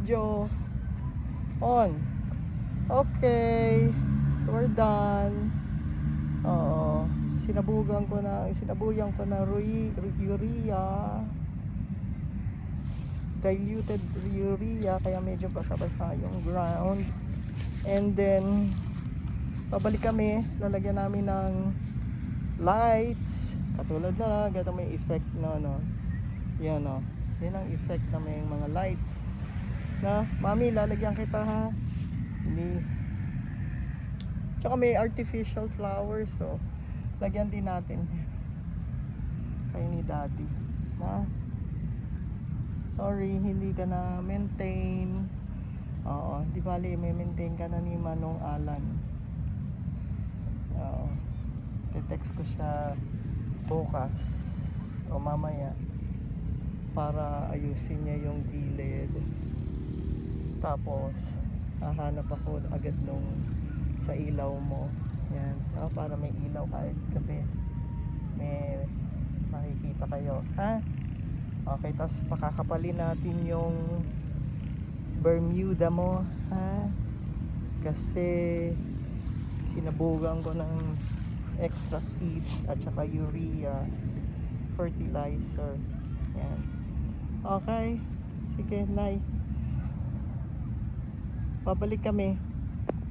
video. On. Okay. We're done. Oo. Sinabuyan ko na urea. Diluted urea, kaya medyo basa-basa yung ground. And then pabalik kami, lalagyan namin ng lights. Katulad na, gato may effect na yan yan ang effect na may mga lights na, mami lalagyan kita ha. Hindi, tsaka may artificial flowers, so lagyan din natin kayo ni daddy na. Sorry, hindi ka na maintain. Oo, di bali may maintain ka na ni Manong Alan. Oo, te-text ko siya bukas o mamaya para ayusin niya yung gilid. Tapos hahanap ako agad nung sa ilaw mo. Yan, para may ilaw kahit gabi, may makikita kayo, ha? Okay, tapos pakakapalin natin yung Bermuda mo, ha? Kasi sinabugan ko ng extra seeds at saka urea fertilizer. Yan. Okay, sige, Nay, babalik kami.